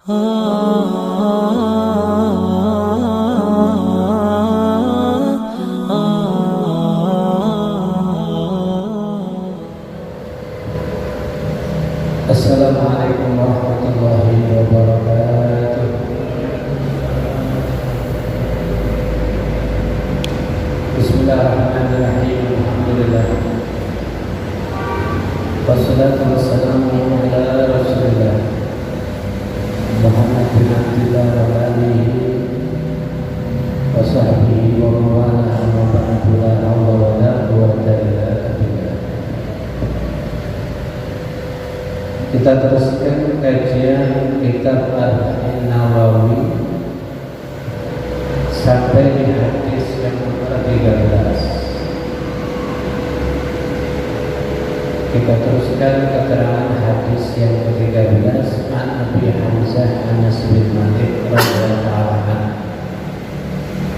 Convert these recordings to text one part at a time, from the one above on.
Assalamualaikum warahmatullahi wabarakatuh. Bismillahirrahmanirrahim. Alhamdulillah. Wassalatu wassalamu ala Rasulillah Muhammad bin Abdillah wa alihi wa sahbihi wa mawala amma ba'du la hawla wa la quwwata illa billah. Kita teruskan kajian kitab An-Nawawi sampai di hadis yang ke-13. Kita teruskan keterangan hadis yang ke-13 an Abi Hamzah Anas bin Malik radhiyallahu anhu.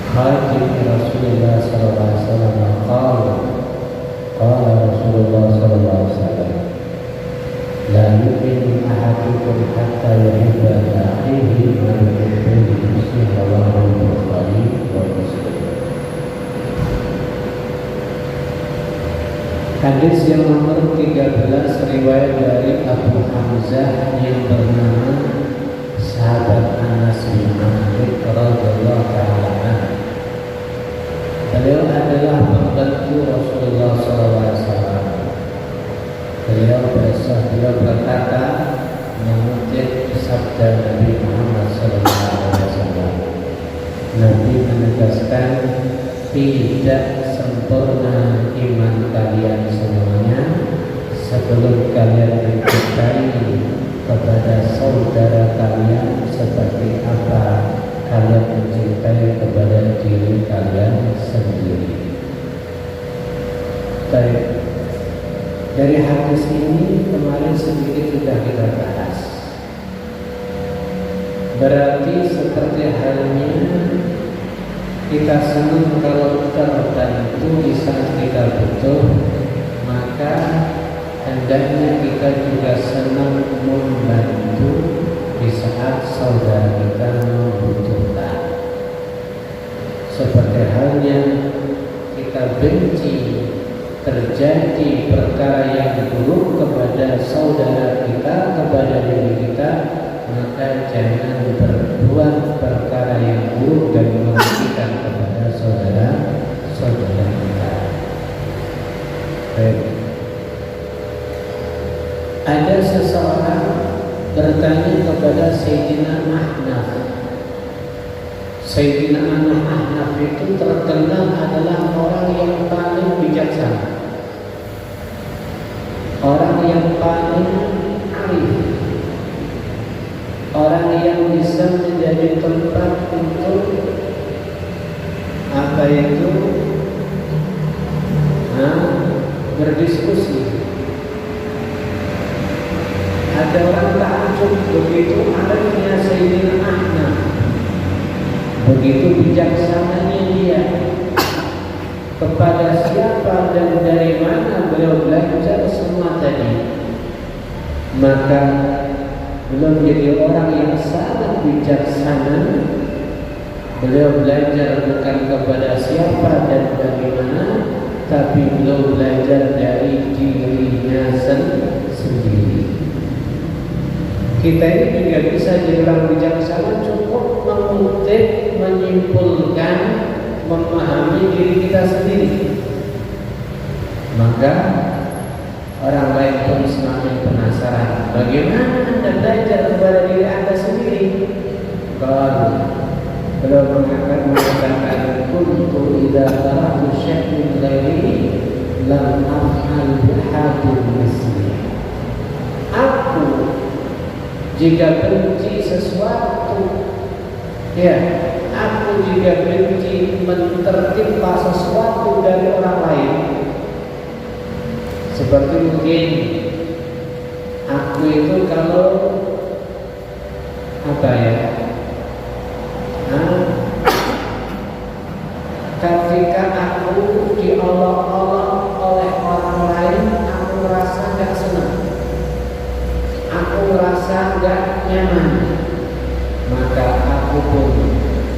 Khadim Rasulullah sallallahu alaihi wasallam qala Rasulullah sallallahu alaihi wasallam la yu'minu ahadukum hatta yuhibba li akhihi ma yuhibbu li nafsihi rawahu Bukhari wa Muslim. Hadis yang nomor 13 riwayat dari Abu Hamzah yang bernama sahabat Anas bin Malik radhiyallahu ta'ala anhu. Beliau adalah pembantu Rasulullah SAW. Beliau berkata mengutip sabda Nabi Muhammad SAW. Nabi menegaskan tidak sempurna iman kalian semuanya sebelum kalian mencintai kepada saudara kalian seperti apa kalian mencintai kepada diri kalian sendiri. Baik, dari hadis ini kemarin sedikit sudah kita bahas. Berarti seperti halnya kita senang kalau terbantu di saat kita butuh, maka hendaknya kita juga senang membantu di saat saudara kita membutuhkan. Seperti halnya kita benci terjadi perkara yang buruk kepada saudara kita, kepada diri kita, maka jangan berbuat perkara yang buruk dan merugikan kepada saudara kita. Baik. Ada seseorang bertanya kepada Sayyidina Ahnaf. Sayyidina Ahnaf itu terkenal adalah orang yang paling bijaksana, orang yang paling arif, orang yang bisa menjadi tempat untuk apa itu berdiskusi. Ada orang takjub begitu arifnya Sayyidina Ahnaf, begitu bijaksananya dia. Kepada siapa dan dari mana beliau belajar semua tadi, maka beliau menjadi orang yang sangat bijaksana. Beliau belajar bukan kepada siapa dan dari mana, tapi beliau belajar dari dirinya sendiri. Kita ini juga bisa jadi orang bijaksana, cukup mengutip, menyimpulkan, memahami diri kita sendiri. Maka orang lain pun semakin penasaran, bagaimana Anda belajar kepada diri Anda sendiri? Beliau mengatakan kuntu idza qara'tu syai'an ghairi lam af'al bihadin misli. Aku jika benci sesuatu, ya, aku jika benci tertimpa sesuatu dari orang lain, seperti mungkin aku itu kalau apa ya, ketika aku diolok-olok oleh orang lain, aku merasa nggak senang, aku merasa nggak nyaman. maka aku pun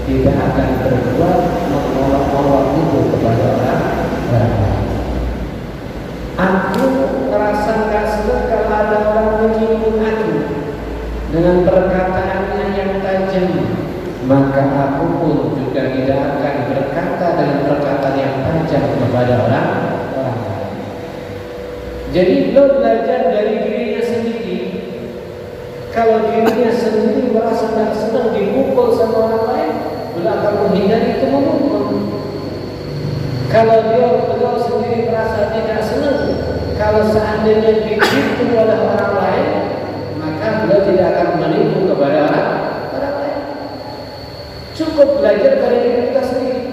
tidak akan berbuat mengolok-olok itu kepada orang lain. Aku merasa gak senang kalau ada orang menyinggung aku dengan perkataannya yang tajam, maka aku pun juga tidak akan berkata dengan perkataan yang tajam kepada orang lain. Jadi beliau belajar dari dirinya sendiri. Kalau dirinya sendiri merasa tidak senang dipukul sama orang lain, beliau akan menghindari itu memukul. Kalau beliau sendiri merasa tidak senang kalau seandainya dipukul oleh orang lain, maka beliau tidak akan menipu kepada orang lain. Cukup belajar dari diri kita sendiri.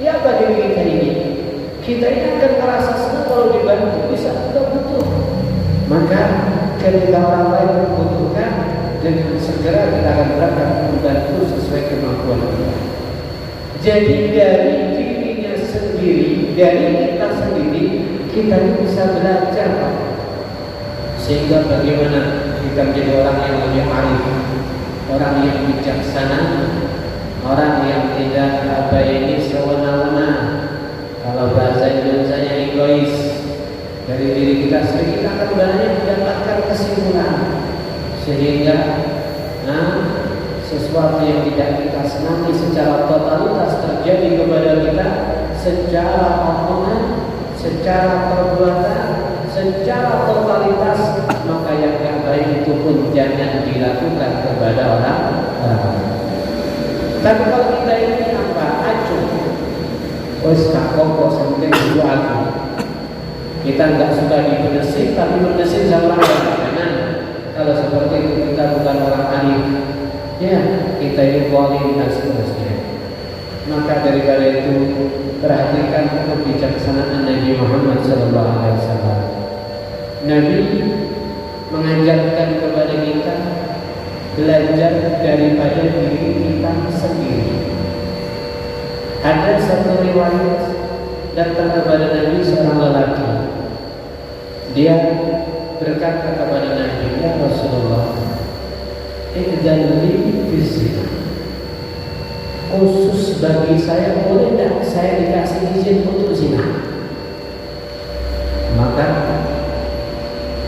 Ya, apa diri kita ini? Kita ini akan merasa senang kalau dibantu, bisa kita butuh. Maka ketika orang lain membutuhkan, dengan segera kita akan berangkat membantu sesuai kemampuan kita. Jadi dari dirinya sendiri, dari kita sendiri, kita bisa belajar sehingga bagaimana kita menjadi orang yang lebih arif, orang yang bijaksana, orang yang tidak sewenang-wenang. Kalau bahasa Indonesianya egois, dari diri kita sendiri kita akan banyak mendapatkan kesimpulan, sehingga sesuatu yang tidak kita senangi secara totalitas terjadi kepada kita, secara omongan, secara perbuatan, secara totalitas, maka yang tidak baik itu pun jangan dilakukan kepada orang lain. Tapi kalau kita ini apa? Acuh, wes kak kok sampai dulu aku. Kita nggak suka dipedesin, tapi medesin sama orang lain. Karena kalau seperti itu kita bukan orang arif, ya kita ini zalim dan seterusnya. Maka daripada itu perhatikan kebijaksanaan Nabi Muhammad SAW. Nabi mengajarkan kepada kita belajar daripada diri kita sendiri. Ada satu riwayat datang kepada Nabi seorang lelaki. Dia berkata kepada Nabi, ya Rasulullah, idzan li fi zina. Khusus bagi saya, boleh tidak saya dikasih izin untuk zina? Maka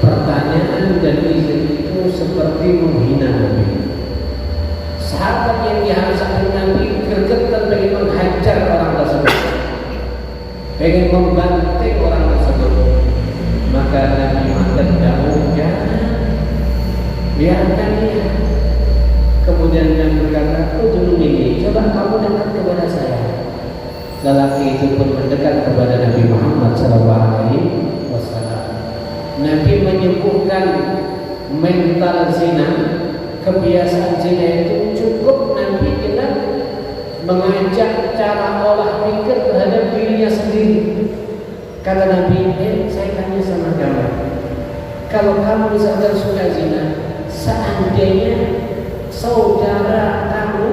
pertanyaan dan izin itu seperti menghina Nabi. Sahabat yang dihajar Nabi gergetan pengen menghajar orang tersebut, pengen membanting orang tersebut. Maka Nabi mengatakan, jangan, biarkan dia. Kemudian Nabi berkata, dulu ini, coba kamu dekat kepada saya. Lelaki itu pun mendekat kepada Nabi Muhammad SAW. Nabi menyembuhkan mental zina, kebiasaan zina itu cukup Nabi dengan mengajak cara olah pikir terhadap dirinya sendiri. Kata Nabi, saya tanya sama kamu, kalau kamu misalkan suka zina, seandainya saudara kamu,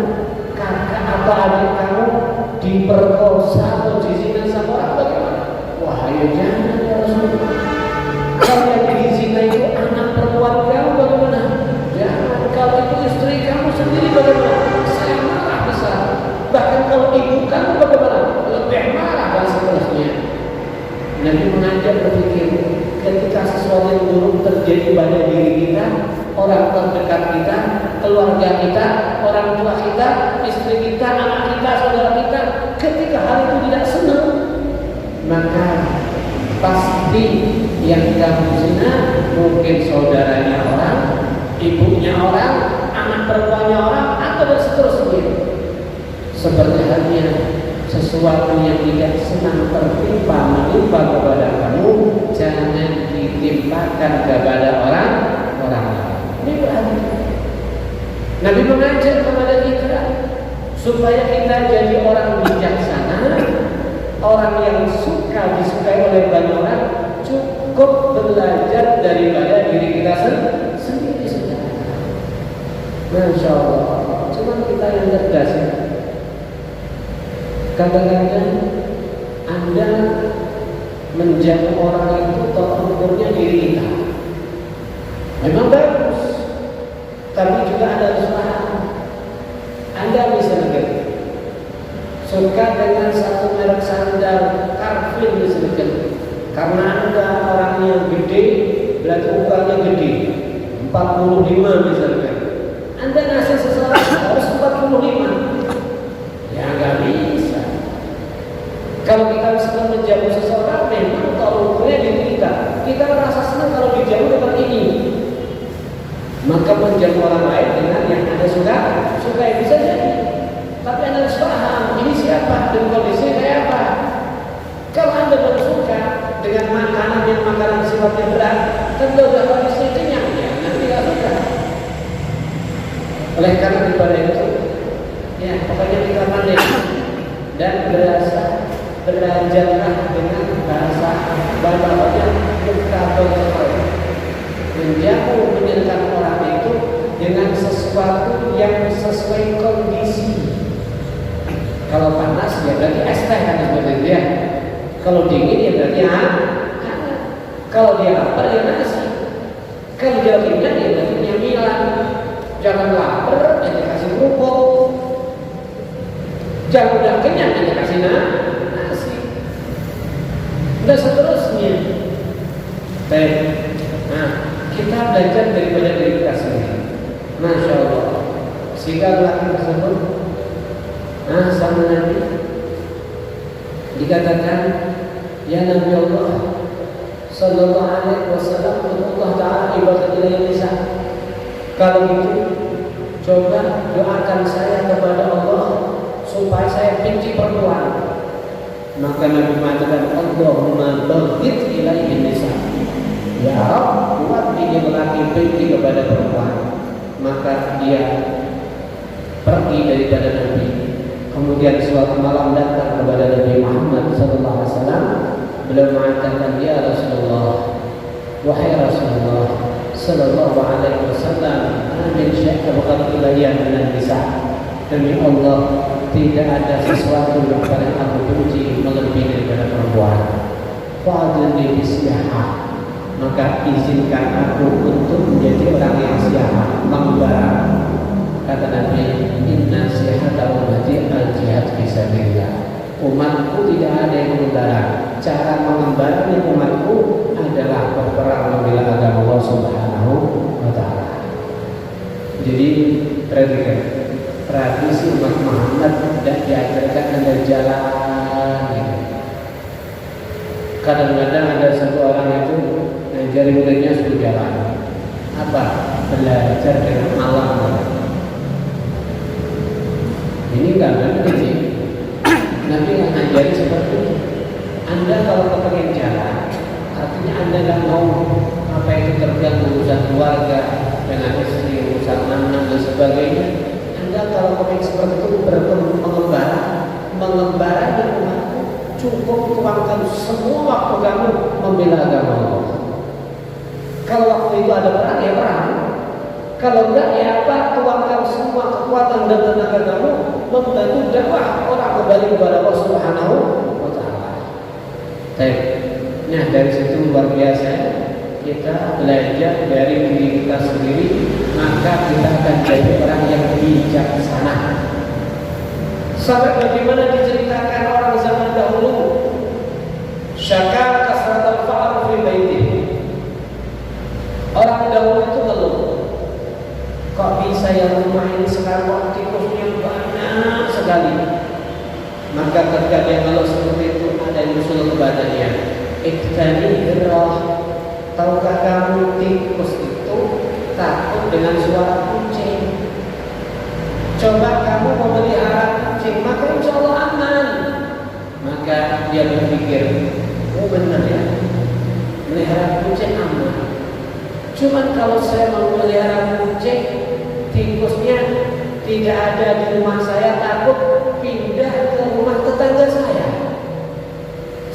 kakak atau adik kamu diperkosa atau dizina sama orang, bagaimana? Wah, ya jangan ya Rasulullah. Kalau yang dizina itu anak perempuan kamu, bagaimana? Jangan. Kalau itu istri kamu sendiri, bagaimana? Saya marah besar. Bahkan kalau ibu kamu, bagaimana? Lebih marah dan seterusnya. Nabi mengajak berpikir, ketika sesuatu yang buruk terjadi pada diri kita, orang terdekat kita, keluarga kita, orang tua kita, istri kita, anak kita, saudara kita, ketika hal itu tidak senang, maka pasti yang kamu zina mungkin saudaranya orang, ibunya orang, anak perempuannya orang, atau dan seterusnya. Seperti halnya sesuatu yang tidak senang menimpa kepada kamu, jangan ditimpakan kepada orang lain. Ini berarti Nabi mengajak kepada kita supaya kita jadi orang bijaksana, orang yang suka disukai oleh banyak orang. Cukup belajar daripada diri kita sendiri saja. Masya Allah. Cuma kita yang cerdas ya. Kadang-kadang Anda menjaga orang itu tolak ukurnya diri kita. Memang bagus, tapi juga ada kesalahan. Anda misalnya suka dengan satu merek sandal Calvin misalnya, karena Anda orangnya gede, berarti ukurannya gede, 45 misalnya. Anda ngasih seseorang harus 45. Ya nggak bisa. Kalau kita bisa menjamu seseorang, memang kalau ukurnya di kita merasa senang kalau dijamu dengan ini. Maka menjamu orang lain dengan yang Anda suka ya bisa jadi. Tapi Anda harus paham, ini siapa dan kondisinya kayak apa. Kalau Anda baru suka dengan makanan yang makanan sifatnya berat, tentu udah kondisinya kenyang, ya nanti nggak suka. Oleh karena daripada itu, ya pokoknya kita pandai dan belajarlah dengan bahasa yang menjamu menyenangkan orang itu dengan sesuatu yang sesuai kondisi. Kalau panas ya berarti es teh kan seperti itu ya. Kalau dingin ya berarti hangat. Kalau dia lapar ya nasi. Kalau dia kenyang ya berarti nyamilan. Jangan lapar ya dikasih kerupuk. Jangan udah kenyang ya dikasih nasi. Dan seterusnya. Baik. Nah, kita belajar daripada diri kita sendiri. Masya Allah. Sehingga laki tersebut sama Nabi dikatakan, ya Nabi Allah Sallallahu Alaihi Wasallam, Allah Taala ibadah ilahi nisa. Kalau gitu, coba doakan saya kepada Allah supaya saya benci perempuan. Maka Nabi mengatakan, Allahumma baghid ilaihi nisa. Ya Rabb, buat dia lelaki benci kepada perempuan. Maka dia pergi daripada Nabi. Kemudian suatu malam datang kepada Nabi Muhammad SAW. Beliau mengatakan, ya Rasulullah, wahai Rasulullah Sallallahu Alaihi Wasallam, amin syai'an ilayya minan nisa. Demi Allah, tidak ada sesuatu yang paling aku benci melebihi daripada perempuan. Fadli bisyahah. Maka izinkan aku untuk menjadi orang yang siapa, mengembara. Kata Nabi, inna sihata ummati al-jihad fisabilillah. Umatku tidak ada yang mengembara. Cara mengembara umatku adalah berperang membela agama Allah Subhanahu wa Ta'ala. Jadi perhatikan, tradisi umat Muhammad tidak diajarkan ada jalan gitu. Kadang-kadang ada satu orang itu jari muridnya suruh jalan. Apa? Belajar dengan alam. Ini enggak benar sih. Nabi yang ngajari seperti itu. Anda kalau kepengen jalan, artinya Anda nggak mau apa itu terganggu urusan keluarga dengan istri, urusan anak dan sebagainya. Anda kalau kepengen seperti itu mengembara di rumahku, cukup tuangkan semua waktu kamu membela agama Allah. Kalau waktu itu ada perang ya perang. Kalau enggak ya apa, tuangkan semua kekuatan dan tenaga kamu membantu dakwah orang kembali kepada Allah Subhanahu wa Ta'ala. Nah dari situ luar biasa kita belajar dari diri kita sendiri, maka kita akan jadi orang yang bijaksana. Sampai bagaimana diceritakan orang zaman dahulu, syakar kasratul fa'ar fi baiti. Orang dahulu itu ngeluh, kok bisa ya rumah ini sekarang kok tikusnya banyak sekali. Maka ketika dia ngeluh seperti itu, ada yang usul kepadanya, iktani hirrah. Tahukah kamu tikus itu takut dengan suara kucing? Coba kamu memelihara kucing, maka insya Allah aman. Maka dia berpikir, oh benar ya, melihara kucing aman. Cuman kalau saya mau melihara kucing, tikusnya tidak ada di rumah saya, takut pindah ke rumah tetangga saya.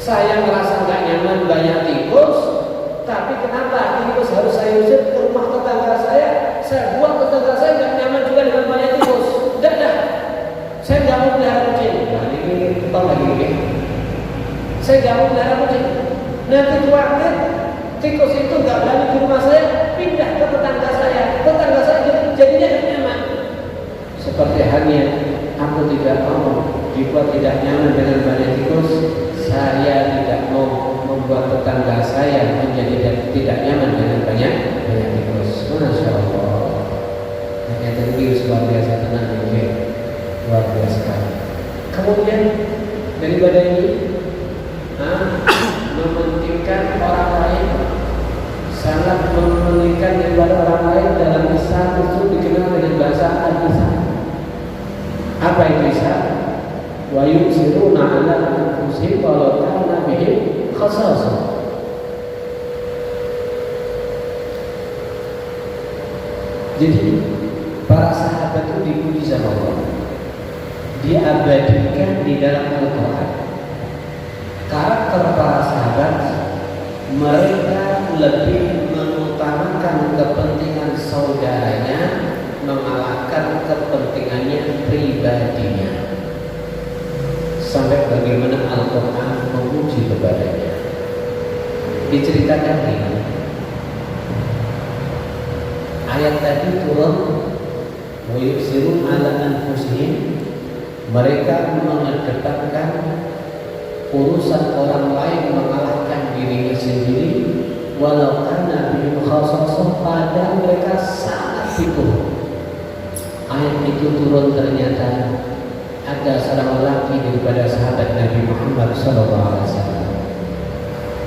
Saya merasa nggak nyaman banyak tikus, tapi kenapa tikus harus saya usir ke rumah tetangga saya? Saya buat tetangga saya nggak nyaman juga dengan banyak tikus. Dah, saya nggak mau melihara kucing. Nah ini kita lagi ini. Saya nggak mau melihara kucing. Nanti khawatir tikus itu nggak berani di rumah saya, pindah ke tetangga saya. Tetangga saya jadinya nggak nyaman. Seperti halnya aku tidak mau dibuat tidak nyaman dengan banyak tikus. Saya tidak mau membuat tetangga saya menjadi tidak nyaman dengan banyak tikus. Masya Allah. Hanya terbius luar biasa, tenang ini luar biasa. Kemudian daripada ini mementingkan orang lain, sangat mementingkan daripada orang lain. Dalam Islam itu dikenal dengan bahasa al-Islam. Apa itu Islam? Wa yusiruna ala anfusihim walau kana bihim khasasah. Jadi para sahabat itu dipuji sama Allah, diabadikan di dalam Al-Quran. Karakter para sahabat, mereka lebih mengutamakan kepentingan saudaranya mengalahkan kepentingannya pribadinya. Sampai bagaimana Al-Quran memuji kepadanya. Diceritakan ini, ayat tadi turun, wa yusirun ala anfusihim, mereka mengedepankan urusan orang lain mengalahkan dirinya sendiri, walau kana bihim khasasah, padahal mereka sangat butuh. Ayat itu turun ternyata ada seorang lelaki daripada sahabat Nabi Muhammad SAW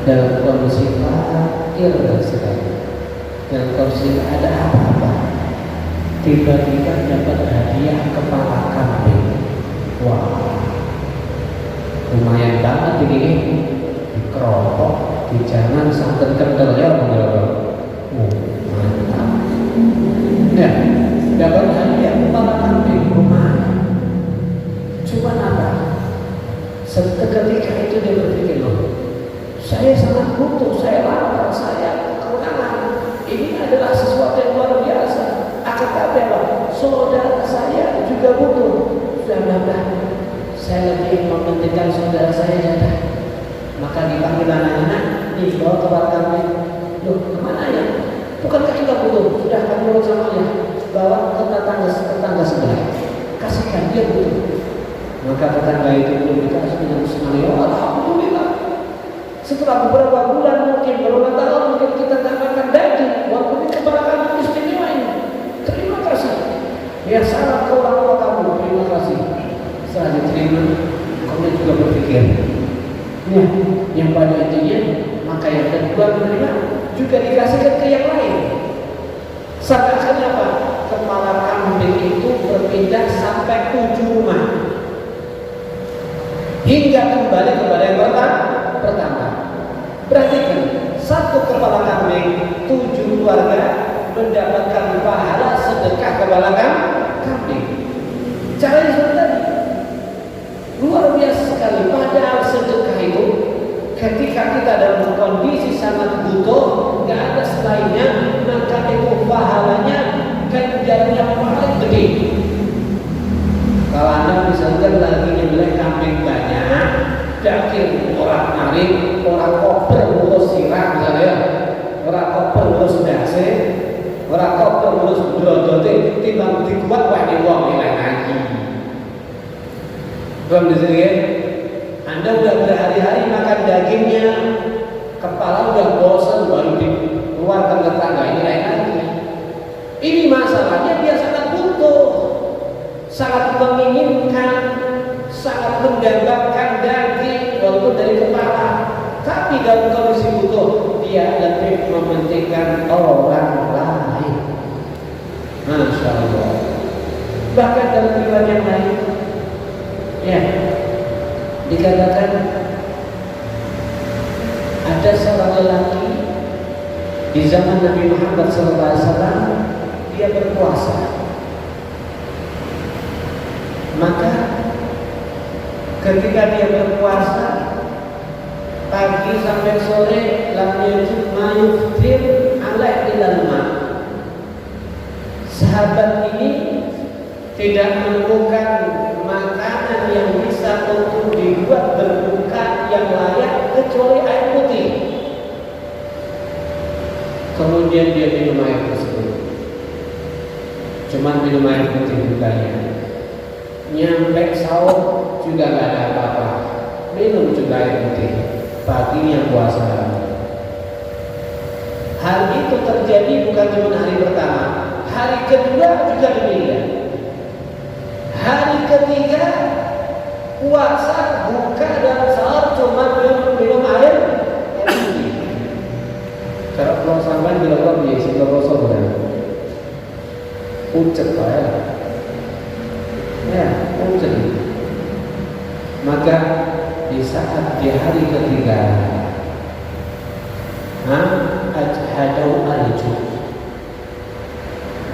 dalam kondisi fakir sekali, dalam kondisi ada apa-apa, tiba-tiba dapat hadiah kepala kambing. Wah, lumayan banget ini, dikeropok, dijangan santan kental ya, mantap. Ya, dapat hadiah kepala kambing lumayan. Cuma apa? Seketika itu dia berpikir, loh, saya sangat butuh, saya lapar, saya kekurangan. Ini adalah sesuatu yang luar biasa. Akan tapi apa? Saudara saya juga butuh. Sudah, saya lebih mementingkan saudara saya saja. Maka dipanggil anak-anak, nih bawa kepada kami. Loh, kemana ya? Bukankah kita butuh? Sudah kami urut sama dia. Bawa ke tetangga sebelah. Kasihkan, dia butuh. Maka tetangga itu belum dikasih dengan senang. Alhamdulillah. Setelah beberapa bulan, mungkin beberapa tahun, mungkin kita dapatkan daging. Waktu ini kepada kami istimewa ini. Terima kasih. Ya salam ke orang tua kamu. Terima kasih. Setelah diterima, kamu juga berpikir, ya, yang pada intinya, maka yang kedua menerima juga dikasihkan ke yang lain. Sampai apa? Kepala kambing itu berpindah sampai 7 rumah. Hingga kembali kepada yang pertama. Perhatikan, satu kepala kambing, 7 keluarga mendapatkan pahala sedekah kepala kambing. Caranya seperti tadi, luar biasa sekali. Padahal sedekah itu, ketika kita dalam kondisi sangat butuh, nggak ada selainnya, maka itu pahalanya ganjarannya paling gede. Kalau Anda misalkan lagi nyembelih kambing banyak, daging orang maring, orang koper ngurus sirah misalnya, orang koper ngurus dasi, orang koper ngurus brodote, timbang dikuat wajib uang nilai lagi. Belum disini, Anda udah berhari-hari makan dagingnya, kepala udah bosan, baru dikeluarkan tetangga ini lain lagi. Ini masalahnya dia sangat butuh, sangat menginginkan, sangat mendambakan daging walaupun dari kepala. Tapi dalam kondisi butuh, dia lebih mementingkan orang lain. Masya Allah. Bahkan dalam riwayat yang lain, ya, dikatakan ada seorang lelaki di zaman Nabi Muhammad SAW, dia berpuasa. Maka ketika dia berpuasa pagi sampai sore, lam yajid ma yuftir ala ilal ma. Sahabat ini tidak menemukan makanan yang bisa untuk dibuat berbuka yang layak kecuali air putih. Kemudian dia minum air tersebut, cuma minum air putih bukanya. nyampe sahur juga nggak ada apa-apa, minum juga air putih, paginya puasa. Hal itu terjadi bukan cuma hari pertama, hari kedua juga demikian. Hari ketiga puasa buka dan sahur cuma minum air putih. Kalau sampai dilakukan di sini kosong kan, pucet ya, pucet. Maka di saat di hari ketiga, hadau alju,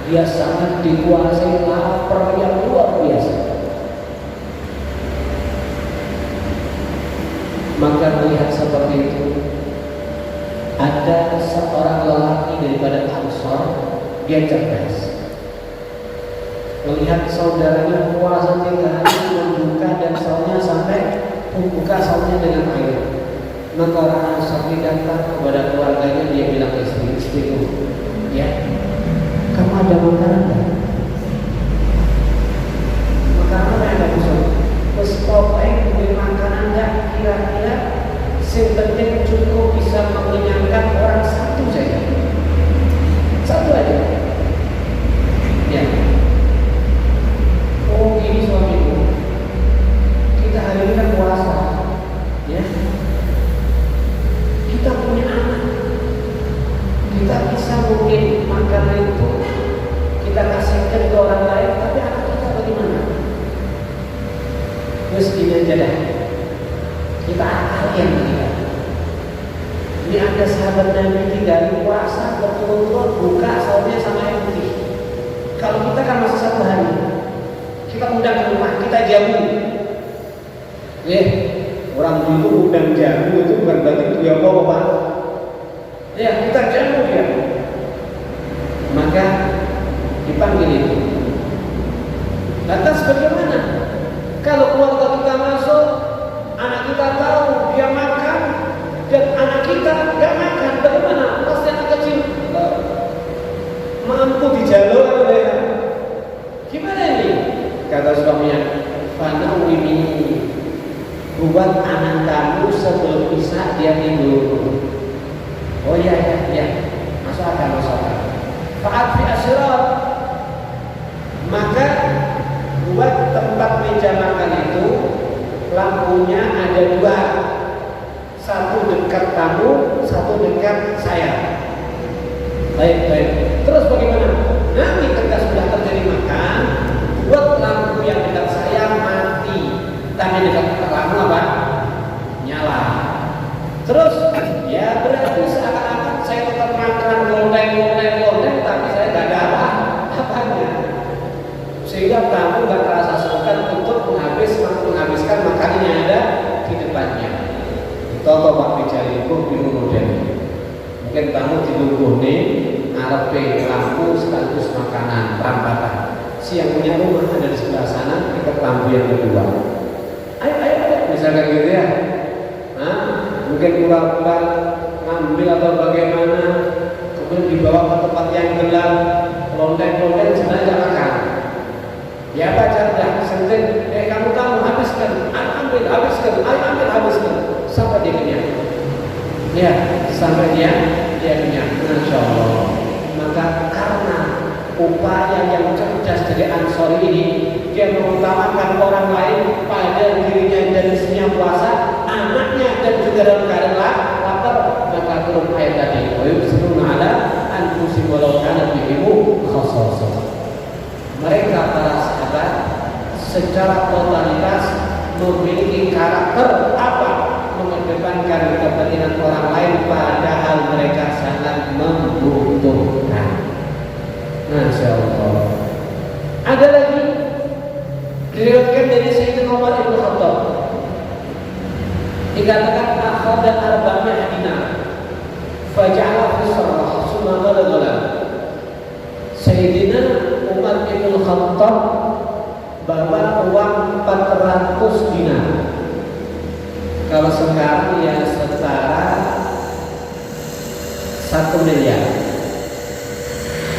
dia sangat dikuasai lapar yang luar biasa. Maka melihat seperti itu, ada seorang lelaki daripada Ansor, dia cerdas. Melihat saudaranya puasa 3 hari membuka dan sahurnya sampai membuka sahurnya dengan air. Maka orang Ansor datang kepada keluarganya, dia bilang ke istriku, ya, kamu ada makanan enggak? Makanan apa yang kamu suka? Terus pokoknya beli makanan enggak? Kira-kira yang penting cukup bisa mengenyangkan orang satu saja. Satu aja. Ya. Oh gini suamiku, kita hari ini kan puasa, ya. Kita punya anak, kita bisa mungkin makanan itu kita kasihkan ke orang lain, tapi anak kita bagaimana? Terus gini aja dah, kita akalin kita. Ini ada sahabat Nabi 3 hari puasa berturut-turut buka sahurnya sama air putih. Kalau kita kan masih 1 hari, kita undang ke rumah, kita jamu. Orang dulu undang jamu itu bukan berarti dia bawa Pak. Ya, kita jamu dia. Maka dipanggil itu. Lantas bagaimana? Kalau keluarga kita masuk, anak kita tahu dia makan dan anak kita nggak makan, bagaimana? Pasti anak kecil mampu dijalur oleh. Gimana ini? Kata suaminya, fanawi minni, buat anak kamu sebelum isya dia tidur. Oh iya, masuk akal. Fa'at fi asyraf, maka buat tempat meja makan itu lampunya ada 2, satu dekat tamu, satu dekat saya. Baik. Terus bagaimana? Nanti ketika sudah terjadi makan, buat lampu yang dekat saya mati, tapi dekat lampu apa? Nyala. Terus ya berarti seakan-akan saya tetap makan lonteng, tapi saya nggak ada apa-apanya, sehingga tamu nggak terasa sungkan untuk menghabiskan makanan yang ada di depannya. Toto Pak Bijari itu bingung model. Mungkin tamu tidur nih, ngarepe lampu sekaligus makanan rampatan. Si yang punya rumah ada di sebelah sana, kita lampu yang kedua. Ayo, misalkan gitu ya. Mungkin pura-pura ngambil atau bagaimana, kemudian dibawa ke tempat yang gelap, lonteng sebenarnya nggak makan. Ya baca dah, senting, kamu habiskan, ayo ambil habiskan, sampai dia kenyang. Ya, sampai dia kenyang. Masya Allah. Maka karena upaya yang cerdas dari Ansori ini, dia mengutamakan orang lain pada dirinya dan istrinya puasa, anaknya dan juga dalam keadaan lapar, maka turun ayat tadi, wa yusiruna ala anfusihim walau kana bihim khassasah. Mereka para sahabat secara totalitas memiliki karakter apa? Mengedepankan kepentingan orang lain padahal mereka sangat membutuhkan. Masya Allah. Ada lagi diriwayatkan dari Sayyidina Umar bin Khattab, dikatakan akhadha arba'ina dinar faja'ala fi sarrah summa ghala. Sayyidina Umar bin Khattab bawa uang 400 dinar. Kalau sekarang ya setara 1 miliar.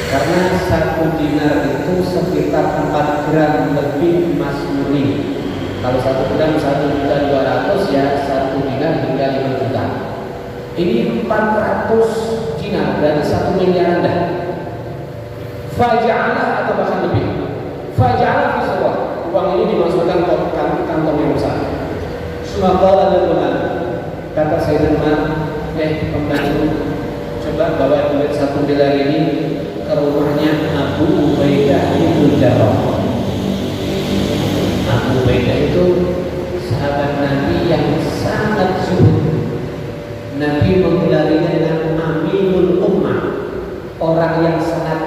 Karena 1 dinar itu sekitar 4 gram lebih emas murni. Kalau 1 gram 1.200.000 ya 1 dinar hingga 5 juta. Ini 400 dinar dari 1 miliar Anda. Faja'alah atau bahkan lebih. Faja'alah fi sawah. Uang ini dimasukkan ke kantong yang besar. Sumaqala dan benar. Kata Sayyidina Umar, pembantu, coba bawa duit 1 miliar ini ke rumahnya Abu Ubaidah bin Jarrah. Abu Ubaidah itu sahabat Nabi yang sangat zuhud. Nabi menggelarinya dengan Aminul Ummah, orang yang sangat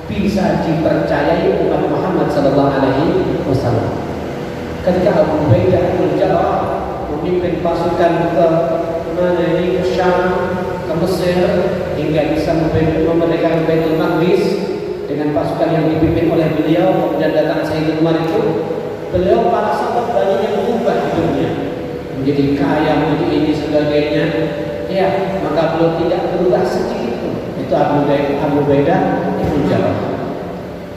bisa dipercayai umat Muhammad sallallahu alaihi wasallam. Ketika Abu Ubaidah bin Jarrah memimpin pasukan ke mana ini, ke Syam, ke Mesir, hingga bisa memerdekakan Baitul Maqdis dengan pasukan yang dipimpin oleh beliau, kemudian datang Sayyidina Umar itu, beliau para sahabat banyak yang berubah hidupnya menjadi kaya, menjadi ini sebagainya. Ya, maka beliau tidak berubah sedikit pun. Itu Abu Ubaidah bin Jarrah.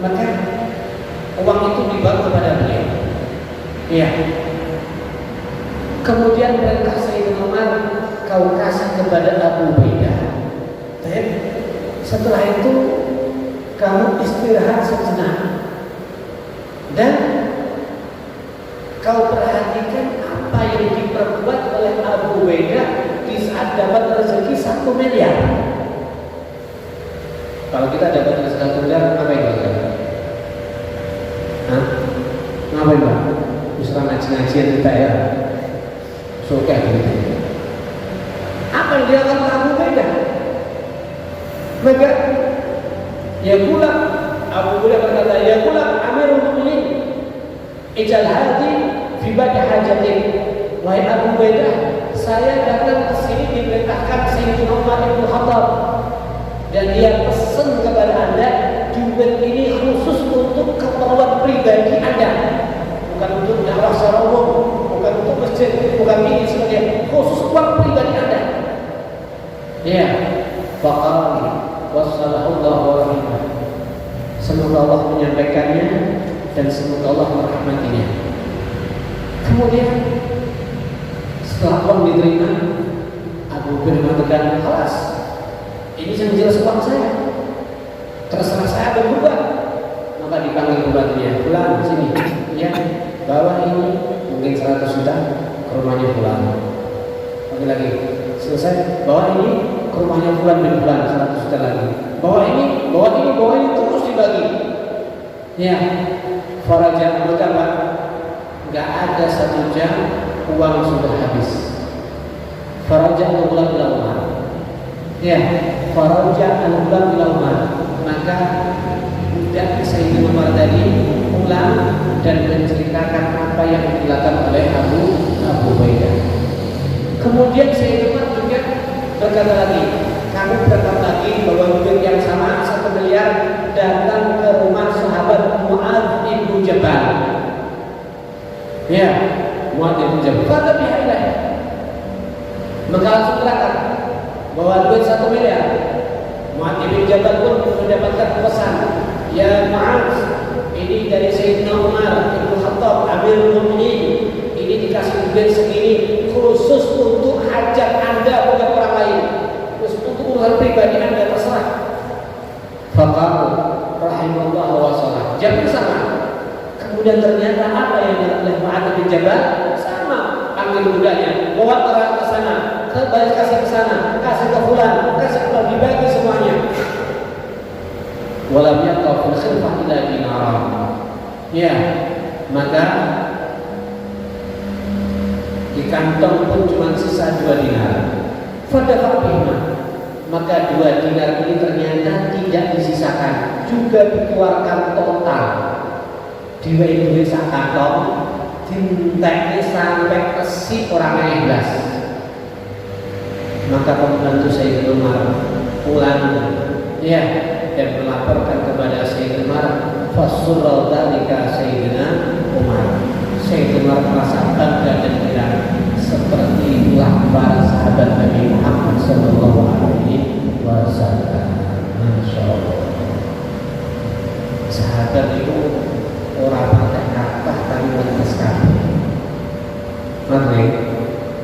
Maka uang itu dibawa kepada beliau. Ya. Kemudian perintah Sayyidina Umar, kau kasih kepada Abu Ubaidah. Setelah itu kamu istirahat sejenak dan kau perhatikan apa yang diperbuat oleh Abu Ubaidah di saat dapat rezeki 1 miliar. Kalau kita dapat rezeki 1 miliar, ngapain Pak? Ngapain Pak? Misalkan ngaji-ngajian kita ya, suka gitu. Apa yang dia akan Abu Ubaidah? Maka ya pula Abu Ubaidah berkata, ya pula Amirul Mukminin, ijal hadi fi badi hajatin. Wahai Abu Ubaidah, saya datang ke sini diperintahkan Sayyidina Umar bin Khattab dan dia pesan kepada Anda, duit ini khusus untuk keperluan pribadi Anda, bukan untuk dakwah secara umum, bukan untuk masjid, bukan ini sebagainya, khusus uang pribadi Anda. Ya, faqal wassallallahu wa rahimah. Semoga Allah menyampaikannya dan semoga Allah merahmatinya. Kemudian setelah uang diterima, Abu Ubaidah mengatakan, "Halas, ini yang jelas uang saya. Terserah saya berubah." Maka dipanggil pembantunya, "Fulan, sini, ya, bawa ini mungkin 100 juta ke rumahnya Fulan." Lagi, selesai, bawa ini ke rumahnya Fulan bin Fulan 100 juta lagi. Bawa ini, terus dibagi. Ya, faraja berkata, nggak ada 1 jam uang sudah habis. Faraja al-Ghulam ila Umar. Ya, faraja al-Ghulam ila Umar. Maka budak Sayyidina Umar tadi pulang dan menceritakan apa yang dilakukan oleh Abu Ubaidah. Kemudian Sayyidina Umar juga berkata lagi, kamu berkata lagi bahwa duit yang sama 1 miliar datang ke rumah sahabat Mu'adz bin Jabal. Ya, Mu'adz bin Jabal. Kata bihaillah. Maka langsung berangkat bahwa duit 1 miliar. Mu'adz bin Jabal pun mendapatkan pesan, ya Mu'adz, ini dari Sayyidina Umar bin Khattab Amirul Mukminin. Ini dikasih duit segini khusus untuk hajat Anda, bukan orang lain. Khusus untuk urusan pribadi Anda, terserah. Faqala rahimahullah wa salam. Jam sama. Kemudian ternyata apa yang dilakukan oleh Mu'adz bin Jabal sama. Panggil budaknya, bawa orang ke sana, kasih ke sana, kasih ke fulan, kasih ke dibagi semuanya. Walam yaqaf fil khilfah ila dinar. Ya, maka di kantong pun cuma sisa 2 dinar. Fadafa bihima. Maka 2 dinar ini ternyata tidak disisakan, juga dikeluarkan total. Duit sak kantong, dinteknya sampai kesik orang ikhlas. Maka pembantu Sayyidina Umar pulang, ya, dan melaporkan kepada Sayyidina Umar, fasurra dzalika Sayyidina Umar. Sayyidina Umar merasa bangga dan girang, seperti itulah para sahabat Nabi Muhammad sallallahu alaihi wasallam. Masyaallah. sahabat itu orang pakai kata tapi menetes kabeh. Makanya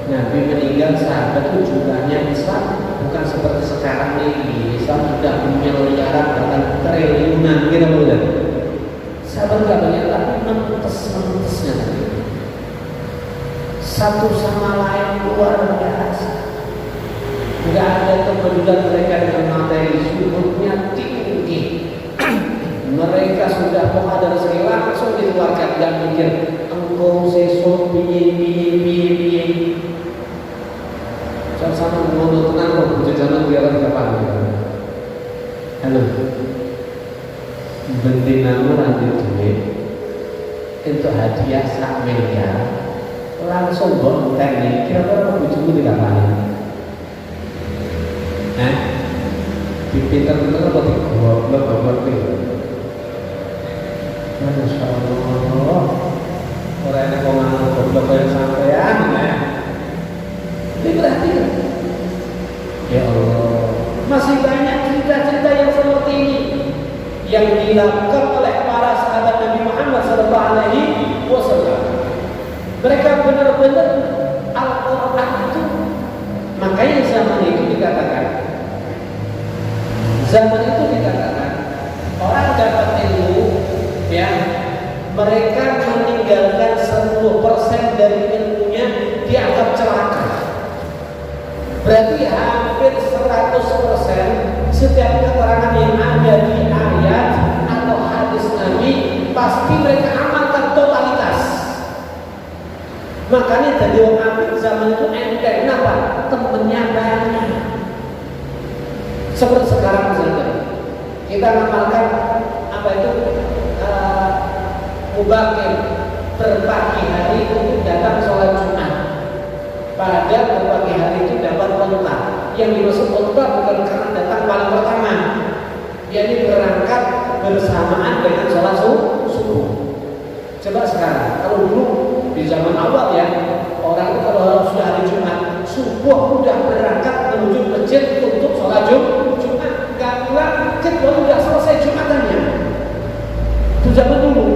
Nabi meninggal sahabat itu jumlahnya Islam bukan seperti sekarang ini. Islam sudah miliaran bahkan triliunan gitu bukan? Sahabat gak banyak tapi menetes-menetesnya tadi. Satu sama lain luar biasa. Gak ada kepedulian mereka dengan materi, syukurnya tinggi. Mereka sudah ada rezeki langsung dikeluarkan, gak mikir engkau sesok piye. Sama-sama ngomong tenang kok, jajanan biar kapan. Halo. Bendina lanjut duit untuk hadiah sak miliar langsung buat teknik kira-kira bujumu di kapan? Di pinter-pinter apa di goblok Masya Allah, orang yang ngomong goblok yang sampean ini berarti ya Allah masih banyak cerita-cerita yang seperti ini yang dilakukan oleh para sahabat Nabi Muhammad SAW. Mereka benar-benar Al-Quran itu, makanya zaman itu dikatakan orang dapat ilmu ya, mereka meninggalkan 10% dari ilmunya dianggap celaka. Berarti hampir 100% setiap keterangan yang ada di ayat atau hadis Nabi pasti mereka amalkan totalitas. Makanya jadi orang amin zaman itu enteng. Kenapa? Temennya banyak. Seperti sekarang misalnya kita ngamalkan apa itu mubakir berpagi hari untuk datang sholat Jumat. Pada berpagi hari itu dapat unta. Yang dimaksud unta bukan karena datang paling pertama, jadi berangkat bersamaan dengan sholat subuh. Coba sekarang, kalau dulu di zaman awal ya, orang itu kalau sudah hari Jumat subuh udah berangkat menuju masjid untuk sholat Jumat, nggak pulang kecuali udah selesai Jumatannya. Itu zaman dulu.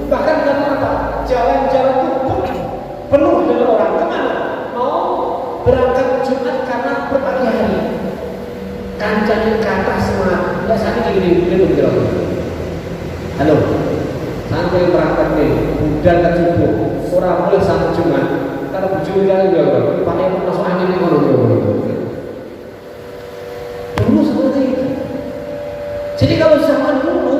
Bahkan karena apa? Jalan-jalan itu penuh dengan orang. Kemana? Mau berangkat Jumat karena berpagi hari. Kancanya ke atas semua. Nggak sakit gini. Halo. Sampai berangkat nih, udah ke subuh. Orang boleh sampai Jumat. Kalau bujung kali juga, pakai masuk angin ekonomi. Dulu seperti itu. Jadi kalau zaman dulu,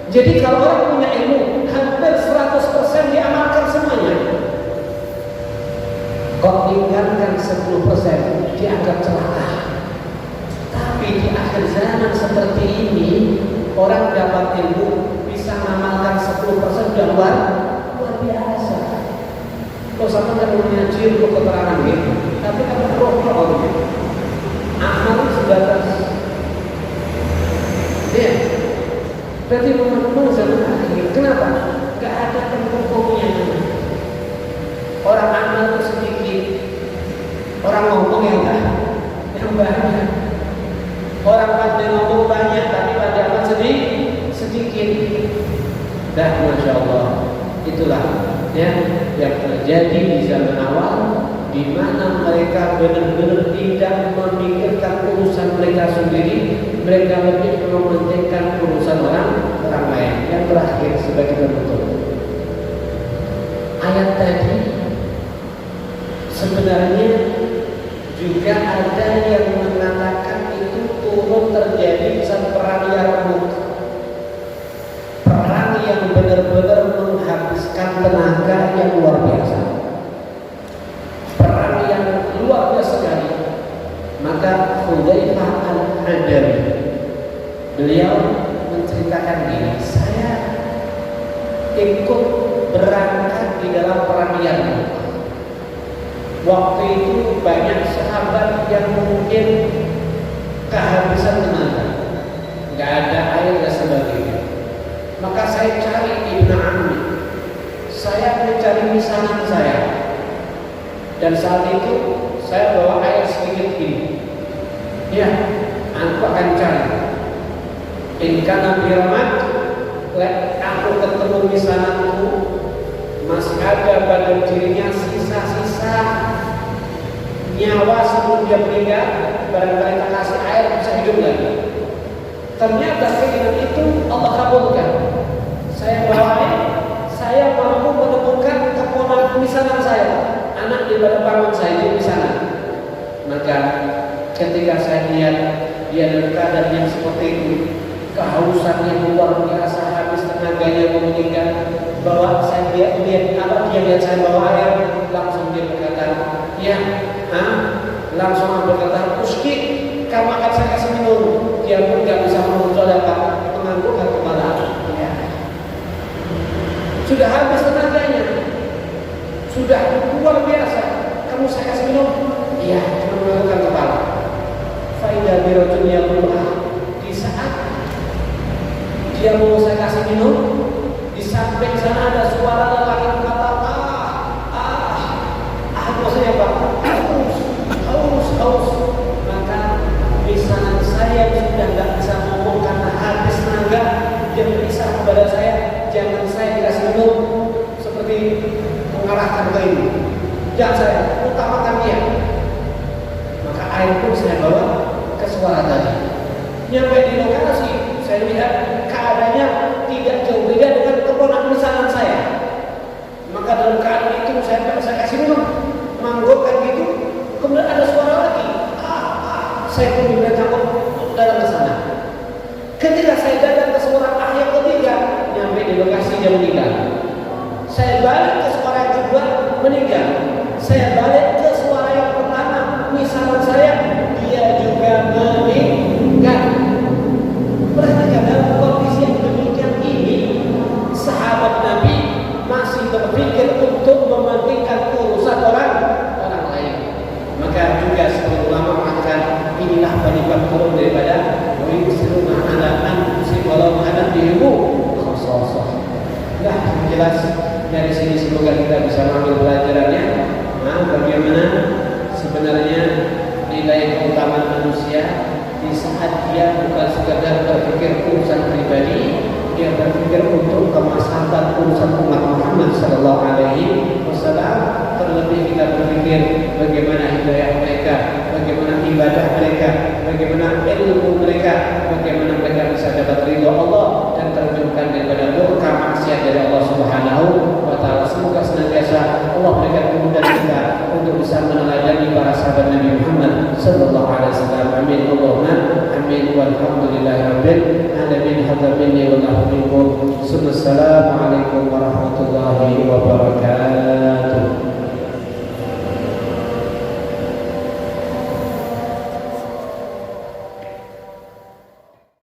jadi kalau orang punya ilmu, hampir 100% diamalkan semuanya. Kok tinggalkan 10% dianggap celaka. Tapi di akhir zaman seperti ini, orang dapat ilmu bisa mengamalkan 10% sudah luar biasa. Kalau sama kan mengaji untuk keterangan gitu, tapi kalau roh amal sebatas ya. Berarti memang zaman akhir. Kenapa? Gak ada pendukungnya. Orang amal itu sedikit, orang ngomong yang banyak. Orang pandai ngomong banyak, tapi pandai amal sedikit. Dan Masya Allah, itulah ya yang terjadi di zaman awal, di mana mereka benar-benar tidak memikirkan urusan mereka sendiri, mereka lebih mementingkan urusan orang lain. Yang terakhir sebagai penutup, ayat tadi sebenarnya juga ada yang mengatakan itu turun terjadi saat perang Yarmuk, perang yang benar-benar menghabiskan tenaga yang luar biasa, perang yang luar biasa sekali. Maka Hudzaifah Al-Hadawi beliau menceritakan gini, saya ikut berangkat di dalam perang Yarmuk. Waktu itu banyak sahabat yang mungkin kehabisan tenaga, nggak ada air dan sebagainya. Maka saya cari Ibnu Ammi, saya mencari misanan saya, dan saat itu saya bawa air sedikit ini. Ya, aku akan cari. In kana biramat Aku ketemu di sana tuh masih ada pada dirinya sisa-sisa nyawa sebelum dia meninggal. Barangkali tak kasih air bisa hidup lagi. Ternyata keinginan itu Allah kabulkan. Saya bawa air, saya mampu menemukan keponakan misanan saya, anak daripada paman saya di sana. Maka ketika saya lihat dia dalam keadaan yang seperti itu, kehausannya luar biasa, habis tenaganya mau meninggal, bahwa saya lihat dia saya bawa air, langsung dia berkata, ya, langsung berkata, Uski, kamu akan saya kasih minum. Dia pun tidak bisa menganggukkan kepala. Ya. Sudah habis tenaganya, sudah luar biasa. Kamu saya kasih minum? Iya, cuma menganggukkan kepala. Faidah birojulnya berubah. Di saat dia mau saya kasih minum, di samping sana ada suara lelaki berkata, maksudnya apa? Haus. Maka misanan saya sudah tidak bisa ngomong karena habis tenaga. Dia berisah kepada saya, jangan saya dikasih minum seperti mengarahkan ke ini. Jangan saya, utamakan dia. Maka air pun saya bawa ke suara tadi. Nyampe di lokasi, saya lihat keadaannya tidak jauh beda dengan keponakan misanan saya. Maka dalam keadaan itu saya kasih minum, manggulkan gitu. Kemudian ada suara lagi, saya pun juga takut datang ke sana. Ketika saya datang ke suara yang ketiga, nyampe di lokasi dia meninggal. Saya balik ke suara yang kedua, meninggal. Saya balik ke suara yang pertama, misalan saya, dia juga meninggal. Perhatikan dalam kondisi yang demikian ini, sahabat Nabi masih berpikir untuk mementingkan urusan orang lain. Maka juga sebagian ulama mengatakan inilah penyebab turun daripada yusiruna ala anfusihim walau kana bihim khassasah. Nah, jelas dari sini semoga kita bisa mengambil pelajarannya. Bagaimana sebenarnya nilai keutamaan manusia di saat dia bukan sekadar berpikir urusan pribadi, dia berpikir untuk kemaslahatan urusan umat Muhammad sallallahu alaihi wasallam. Terlebih kita berpikir bagaimana hidayah mereka, bagaimana ibadah mereka, bagaimana ilmu mereka, bagaimana mereka bisa dapat ridha Allah dan terjauhkan daripada murka maksiat dari Allah Subhanahu wa taala. Semoga senantiasa Allah berikan kemudahan kita untuk bisa meneladani para sahabat Nabi Muhammad sallallahu alaihi wasallam. Amin Allahumma amin walhamdulillahirabbil alamin. Hadza minni wa minkum. Assalamualaikum warahmatullahi wabarakatuh.